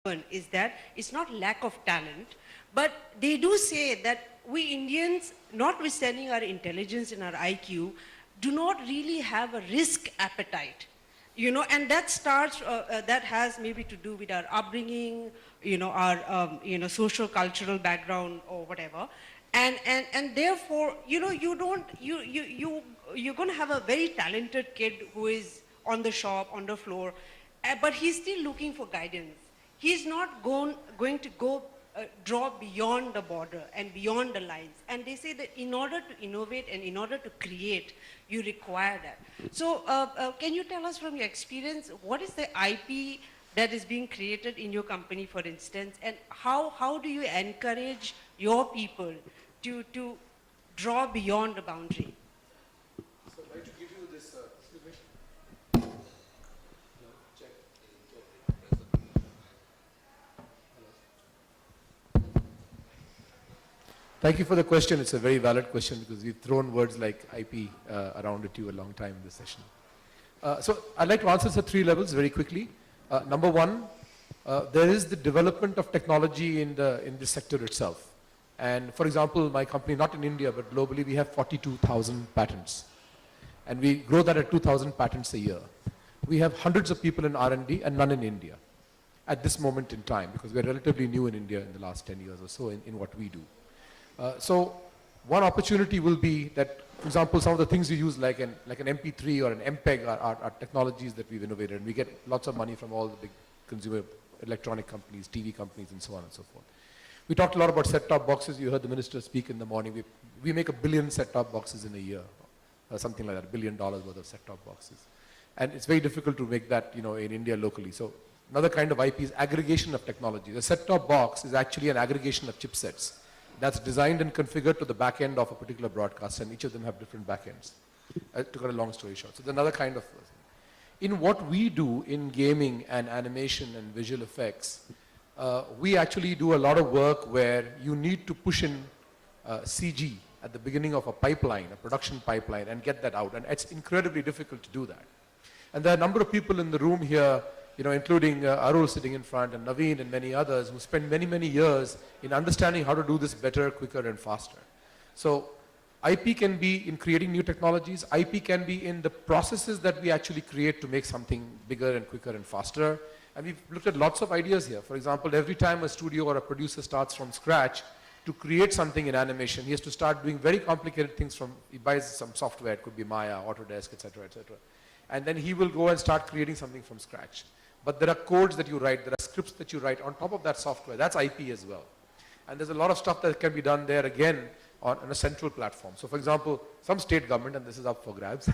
is that it's not lack of talent, but they do say that we Indians, notwithstanding our intelligence and our IQ, do not really have a risk appetite. And that starts, that has maybe to do with our upbringing, our, social cultural background or whatever. And therefore, you're going to have a very talented kid who is on the shop, on the floor, but he's still looking for guidance. He's not going to go draw beyond the border and beyond the lines. And they say that in order to innovate and in order to create, you require that. So can you tell us from your experience, what is the IP that is being created in your company, for instance, and how do you encourage your people to draw beyond the boundary? So I'd like to give you this, check. Thank you for the question. It's a very valid question because we've thrown words like IP around it to you a long time in this session. So I'd like to answer this at 3 levels very quickly. Number one, there is the development of technology in this sector itself. And for example, my company, not in India, but globally, we have 42,000 patents. And we grow that at 2,000 patents a year. We have hundreds of people in R&D and none in India at this moment in time, because we're relatively new in India in the last 10 years or so in what we do. So one opportunity will be that, for example, some of the things we use like an MP3 or an MPEG are technologies that we've innovated, and we get lots of money from all the big consumer electronic companies, TV companies, and so on and so forth. We talked a lot about set-top boxes. You heard the minister speak in the morning. We make 1 billion set-top boxes in a year, something like that, $1 billion worth of set-top boxes. And it's very difficult to make that, in India locally. So another kind of IP is aggregation of technology. The set-top box is actually an aggregation of chipsets that's designed and configured to the back end of a particular broadcast, and each of them have different back ends. To cut a long story short. So there's another kind of... In what we do in gaming and animation and visual effects, we actually do a lot of work where you need to push in CG at the beginning of a pipeline, a production pipeline, and get that out. And it's incredibly difficult to do that. And there are a number of people in the room here, including Arul sitting in front and Naveen and many others who spend many, many years in understanding how to do this better, quicker, and faster. So IP can be in creating new technologies. IP can be in the processes that we actually create to make something bigger and quicker and faster. And we've looked at lots of ideas here. For example, every time a studio or a producer starts from scratch to create something in animation, he has to start doing very complicated things he buys some software, it could be Maya, Autodesk, etc., etc. And then he will go and start creating something from scratch. But there are codes that you write, there are scripts that you write on top of that software. That's IP as well. And there's a lot of stuff that can be done there again on a central platform. So for example, some state government, and this is up for grabs,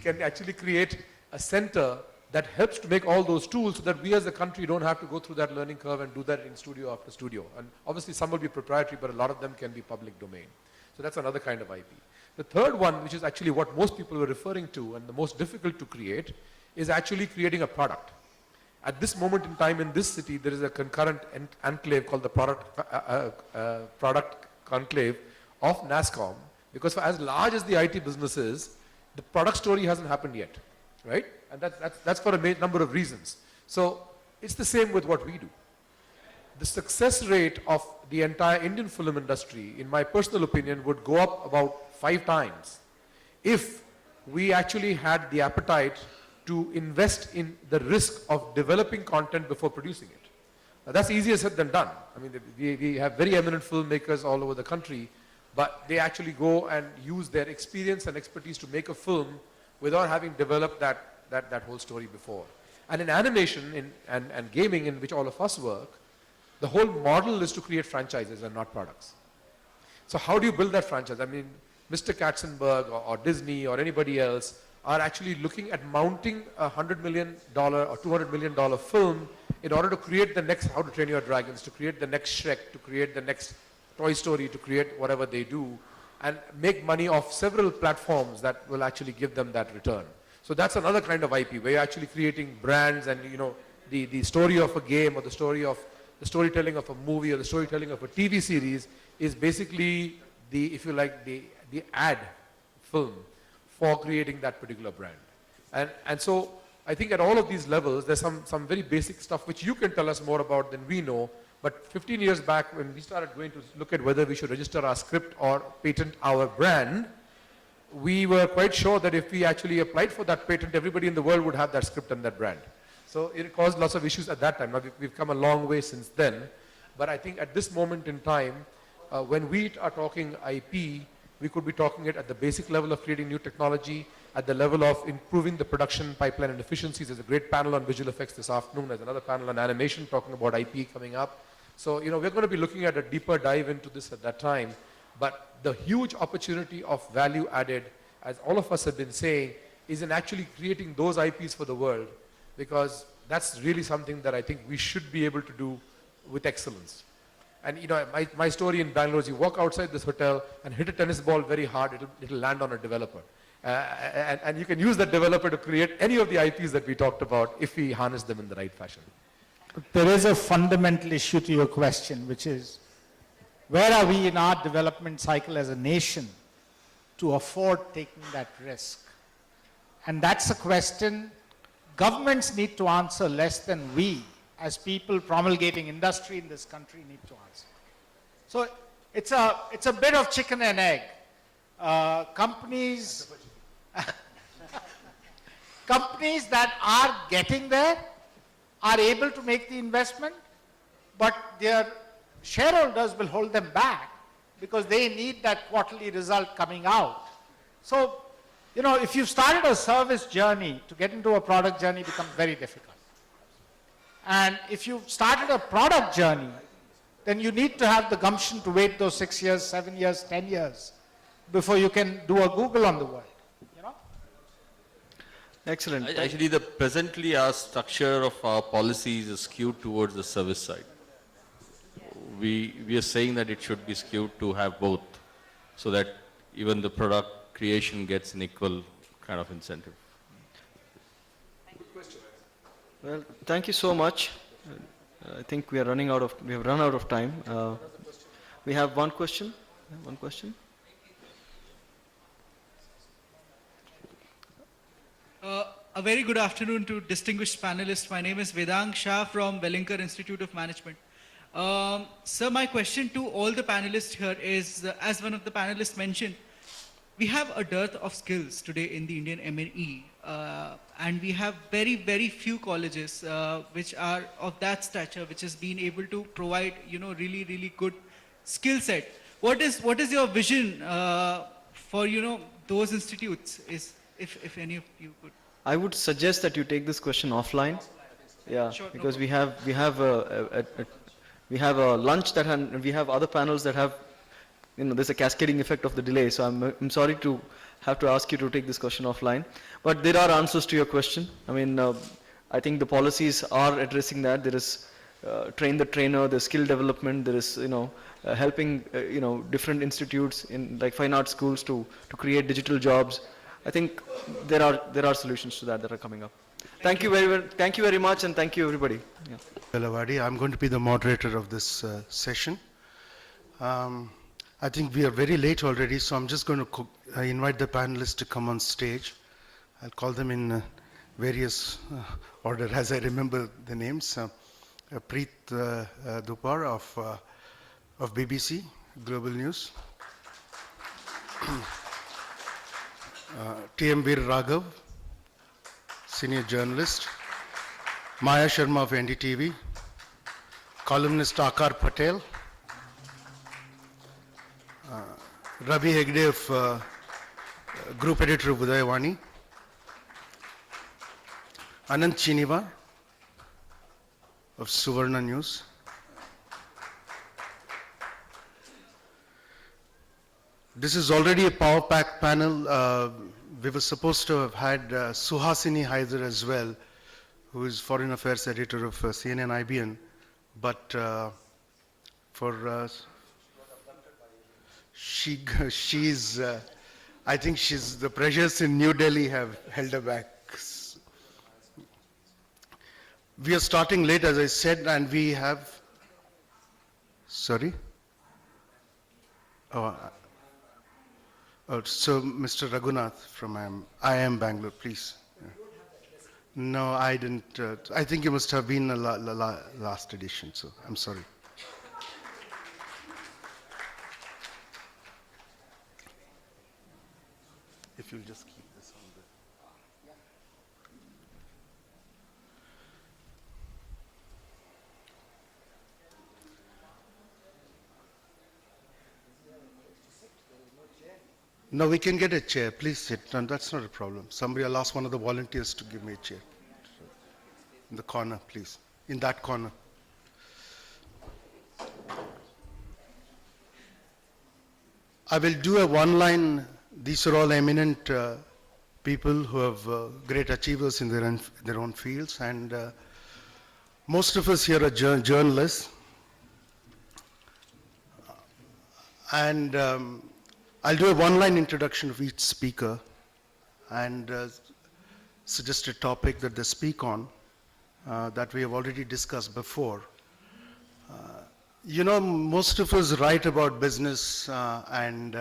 can actually create a center that helps to make all those tools so that we as a country don't have to go through that learning curve and do that in studio after studio. And obviously some will be proprietary, but a lot of them can be public domain. So that's another kind of IP. The third one, which is actually what most people were referring to and the most difficult to create, is actually creating a product. At this moment in time in this city, there is a concurrent enclave called the product conclave of NASSCOM, because for as large as the IT business is, the product story hasn't happened yet, right? And that's for a number of reasons. So it's the same with what we do. The success rate of the entire Indian film industry, in my personal opinion, would go up about 5 times if we actually had the appetite to invest in the risk of developing content before producing it. Now, that's easier said than done. I mean, we have very eminent filmmakers all over the country, but they actually go and use their experience and expertise to make a film without having developed that whole story before. And in animation and gaming, in which all of us work, the whole model is to create franchises and not products. So how do you build that franchise? I mean, Mr. Katzenberg or Disney or anybody else are actually looking at mounting a $100 million or $200 million film in order to create the next How to Train Your Dragons, to create the next Shrek, to create the next Toy Story, to create whatever they do, and make money off several platforms that will actually give them that return. So that's another kind of IP, where you're actually creating brands and, the story of a game or the storytelling of a movie or the storytelling of a TV series is basically if you like, the ad film for creating that particular brand. And so I think at all of these levels, there's some very basic stuff which you can tell us more about than we know. But 15 years back, when we started going to look at whether we should register our script or patent our brand, we were quite sure that if we actually applied for that patent, everybody in the world would have that script and that brand. So it caused lots of issues at that time. Now we've come a long way since then. But I think at this moment in time, when we are talking IP, we could be talking it at the basic level of creating new technology, at the level of improving the production pipeline and efficiencies. There's a great panel on visual effects this afternoon. There's another panel on animation talking about IP coming up. So, we're going to be looking at a deeper dive into this at that time. But the huge opportunity of value added, as all of us have been saying, is in actually creating those IPs for the world, because that's really something that I think we should be able to do with excellence. And my story in Bangalore is you walk outside this hotel and hit a tennis ball very hard, it'll land on a developer. And you can use that developer to create any of the IPs that we talked about if we harness them in the right fashion. There is a fundamental issue to your question, which is, where are we in our development cycle as a nation to afford taking that risk? And that's a question governments need to answer less than we, as people promulgating industry in this country, need to answer. So it's a bit of chicken and egg. Companies that are getting there are able to make the investment, but their shareholders will hold them back because they need that quarterly result coming out. So, if you've started a service journey, to get into a product journey becomes very difficult. And if you've started a product journey, then you need to have the gumption to wait those 6 years, 7 years, 10 years before you can do a Google on the world. Excellent. Actually, presently our structure of our policies is skewed towards the service side. We are saying that it should be skewed to have both, so that even the product creation gets an equal kind of incentive. Well, thank you so much. I think we have run out of time. We have one question. One question. A very good afternoon to distinguished panelists. My name is Vedang Shah from Wellinger Institute of Management. Sir, my question to all the panelists here is, as one of the panelists mentioned, we have a dearth of skills today in the Indian M&E, and we have very, very few colleges which are of that stature, which has been able to provide, really, really good skill set. What is your vision for, those institutes, if any of you could? I would suggest that you take this question offline. Yeah, Sure, because no we have a lunch and we have other panels that have, there's a cascading effect of the delay. So I'm sorry to have to ask you to take this question offline. But there are answers to your question. I mean, I think the policies are addressing that. There is train the trainer, there's skill development, there is, helping, different institutes in like fine art schools to create digital jobs. I think there are solutions to that are coming up. Thank you very much, and thank you everybody. Yeah. Belawadi, I'm going to be the moderator of this session. I think we are very late already, so I'm just going to invite the panelists to come on stage. I'll call them in various order as I remember the names. Preet Dupar of BBC Global News. T.M. Veer Raghav, senior journalist. Maya Sharma of NDTV. Columnist Akar Patel. Ravi Hegde of group editor of Udayavani. Anand Chiniva of Suvarna News. This is already a power-packed panel. We were supposed to have had Suhasini Haidar as well, who is Foreign Affairs Editor of CNN IBN, but she's, I think the pressures in New Delhi have held her back. We are starting late, as I said, and we have, sorry? So Mr. Raghunath from IIM Bangalore, please. Yeah. No, I didn't. I think you must have been the last edition, so I'm sorry. If you'll just keep this on the... No, we can get a chair. Please sit. No, that's not a problem. Somebody, I'll ask one of the volunteers to give me a chair. In the corner, please. In that corner. I will do a one-line. These are all eminent people who have great achievers in their own fields, and most of us here are journalists. And I'll do a one-line introduction of each speaker and suggest a topic that they speak on that we have already discussed before. You know, most of us write about business and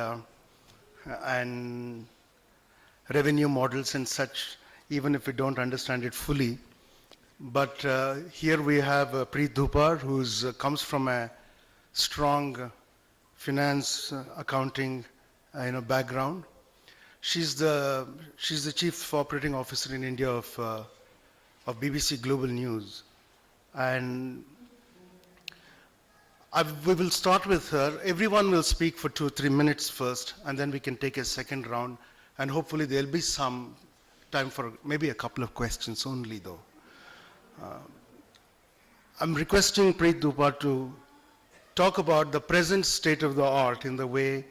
revenue models and such, even if we don't understand it fully. But here we have Preet Dhupar, who comes from a strong finance, accounting, background. She's the chief operating officer in India of BBC Global News, and we will start with her. Everyone will speak for 2 or 3 minutes first, and then we can take a second round, and hopefully there'll be some time for maybe a couple of questions only, though. I'm requesting Preet Dhupar to talk about the present state of the art in the way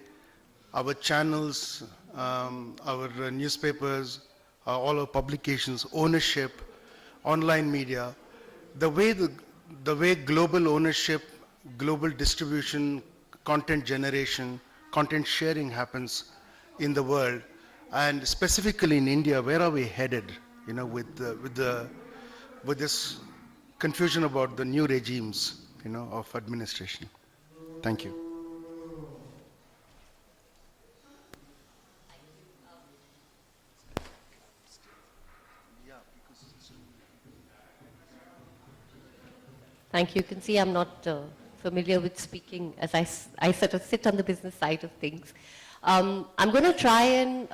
our channels, our newspapers, all our publications, ownership, online media, the way global ownership, global distribution, content generation, content sharing happens in the world, and specifically in India, where are we headed? With this confusion about the new regimes, of administration. Thank you. Thank you. You can see I'm not familiar with speaking as I sort of sit on the business side of things. I'm going to try and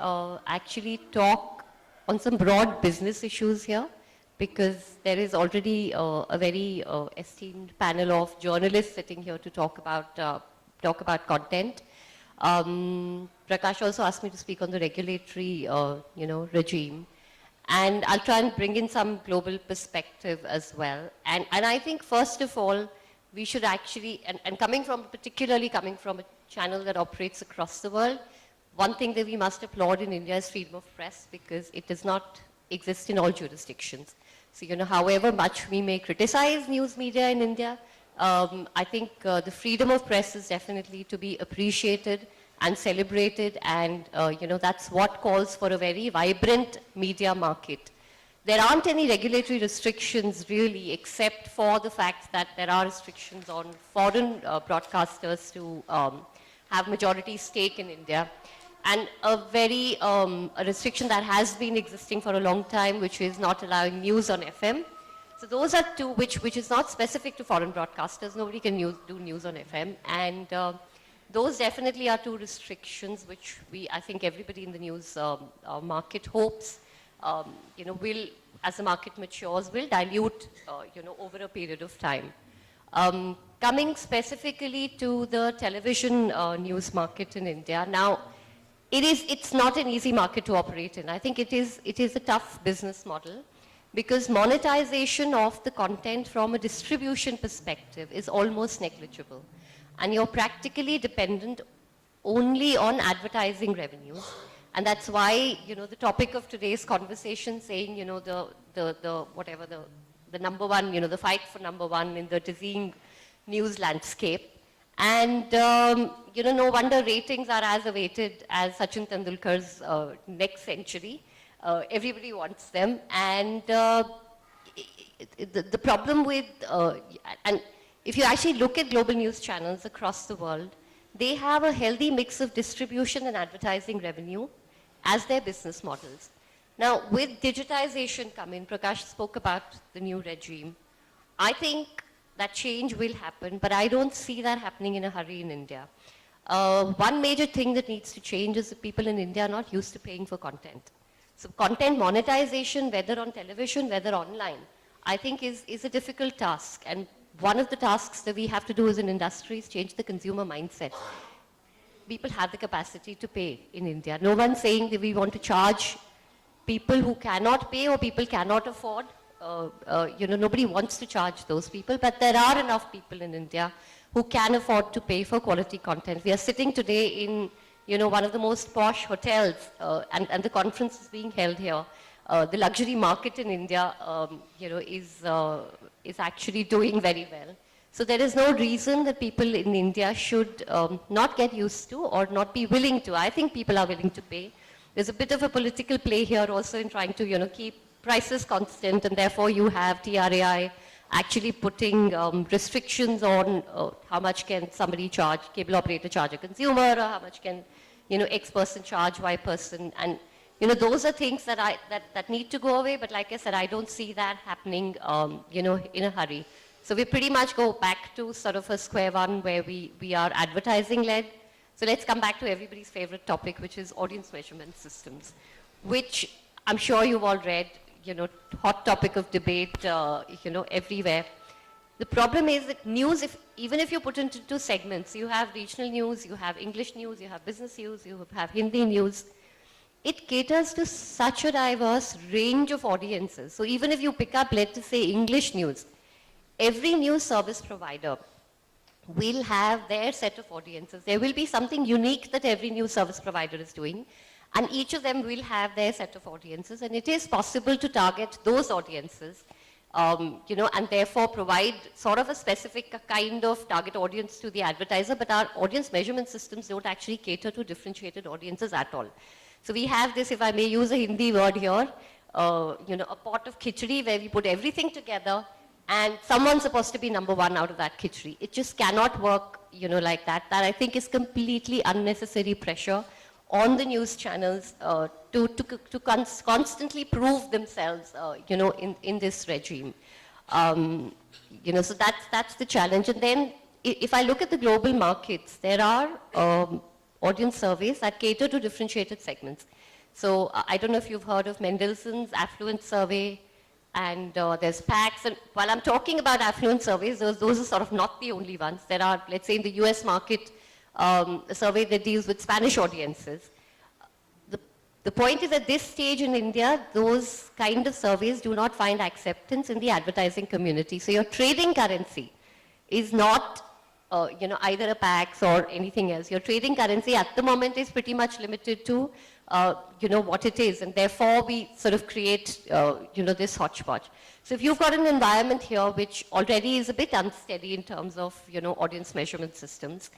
actually talk on some broad business issues here, because there is already a very esteemed panel of journalists sitting here to talk about content. Prakash also asked me to speak on the regulatory, regime. And I'll try and bring in some global perspective as well. And I think, first of all, we should actually, and particularly coming from a channel that operates across the world, one thing that we must applaud in India is freedom of press, because it does not exist in all jurisdictions. So, however much we may criticize news media in India, I think the freedom of press is definitely to be appreciated and celebrated, and that's what calls for a very vibrant media market. There aren't any regulatory restrictions really, except for the fact that there are restrictions on foreign broadcasters to have majority stake in India, and a restriction that has been existing for a long time, which is not allowing news on FM. So those are two which is not specific to foreign broadcasters. Nobody can do news on FM, and those definitely are two restrictions which I think everybody in the news market hopes, will, as the market matures, will dilute, over a period of time. Coming specifically to the television news market in India, now, it's not an easy market to operate in. I think it is a tough business model, because monetization of the content from a distribution perspective is almost negligible. And you're practically dependent only on advertising revenues. And that's why, the topic of today's conversation saying, the number one, the fight for number one in the dizzying news landscape. And, no wonder ratings are as awaited as Sachin Tendulkar's next century. Everybody wants them. And the problem with, and if you actually look at global news channels across the world, they have a healthy mix of distribution and advertising revenue as their business models. Now, with digitization coming, Prakash spoke about the new regime. I think that change will happen, but I don't see that happening in a hurry in India. One major thing that needs to change is that people in India are not used to paying for content. So content monetization, whether on television, whether online, I think is a difficult task. And one of the tasks that we have to do as an industry is change the consumer mindset. People have the capacity to pay in India. No one's saying that we want to charge people who cannot pay or people cannot afford. Nobody wants to charge those people, but there are enough people in India who can afford to pay for quality content. We are sitting today in, one of the most posh hotels, and the conference is being held here. The luxury market in India, is actually doing very well. So there is no reason that people in India should not get used to or not be willing to. I think people are willing to pay. There's a bit of a political play here also in trying to, keep prices constant, and therefore you have TRAI actually putting restrictions on how much can somebody charge, cable operator charge a consumer, or how much can, X person charge Y person. And, those are things that that need to go away. But like I said, I don't see that happening, in a hurry. So we pretty much go back to sort of a square one where we are advertising led. So let's come back to everybody's favorite topic, which is audience measurement systems, which I'm sure you've all read, hot topic of debate, everywhere. The problem is that news, even if you put it into two segments, you have regional news, you have English news, you have business news, you have Hindi news, it caters to such a diverse range of audiences. So even if you pick up, let's say, English news, every news service provider will have their set of audiences. There will be something unique that every news service provider is doing, and each of them will have their set of audiences, and it is possible to target those audiences, and therefore provide sort of a specific kind of target audience to the advertiser, but our audience measurement systems don't actually cater to differentiated audiences at all. So we have this, if I may use a Hindi word here, a pot of khichdi where we put everything together, and someone's supposed to be number one out of that khichdi. It just cannot work, like that. That I think is completely unnecessary pressure on the news channels to constantly prove themselves, in this regime. So that's the challenge. And then if I look at the global markets, there are audience surveys that cater to differentiated segments. So I don't know if you've heard of Mendelssohn's affluent survey, and there's PAX. And while I'm talking about affluent surveys, those are sort of not the only ones. There are, let's say in the US market, a survey that deals with Spanish audiences. The point is at this stage in India, those kind of surveys do not find acceptance in the advertising community. So your trading currency is not, either a PAX or anything else. Your trading currency at the moment is pretty much limited to, what it is. And therefore we sort of create, this hodgepodge. So if you've got an environment here which already is a bit unsteady in terms of, audience measurement systems,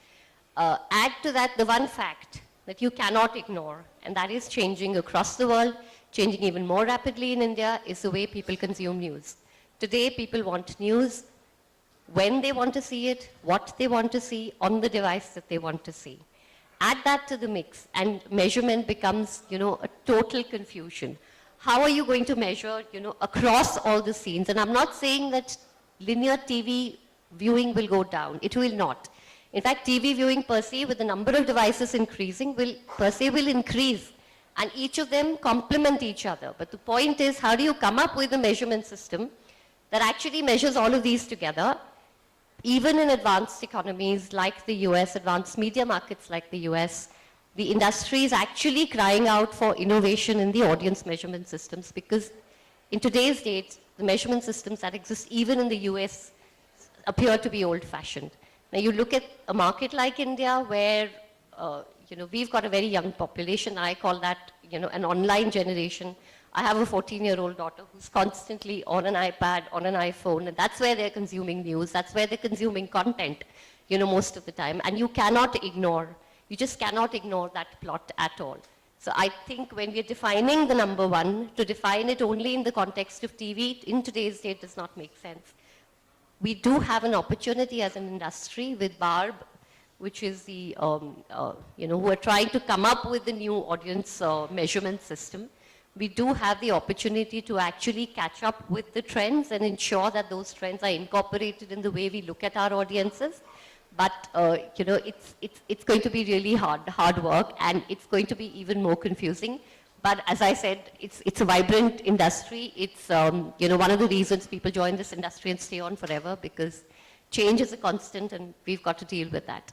add to that the one fact that you cannot ignore, and that is changing across the world, changing even more rapidly in India, is the way people consume news. Today, people want news when they want to see it, what they want to see, on the device that they want to see. Add that to the mix, and measurement becomes, a total confusion. How are you going to measure, across all the scenes? And I'm not saying that linear TV viewing will go down. It will not. In fact, TV viewing per se, with the number of devices increasing, will increase. And each of them complement each other. But the point is, how do you come up with a measurement system that actually measures all of these together? Even in advanced economies like the US, advanced media markets like the US, the industry is actually crying out for innovation in the audience measurement systems, because in today's date, the measurement systems that exist even in the US appear to be old-fashioned. Now you look at a market like India where, we've got a very young population. I call that, an online generation. I have a 14-year-old daughter who's constantly on an iPad, on an iPhone, and that's where they're consuming news. That's where they're consuming content, most of the time. And you just cannot ignore that plot at all. So I think when we're defining the number one, to define it only in the context of TV in today's date does not make sense. We do have an opportunity as an industry with Barb, which is the, who are trying to come up with the new audience measurement system, we do have the opportunity to actually catch up with the trends and ensure that those trends are incorporated in the way we look at our audiences. But it's going to be really hard work, and it's going to be even more confusing. But as I said, it's a vibrant industry. It's one of the reasons people join this industry and stay on forever, because change is a constant, and we've got to deal with that.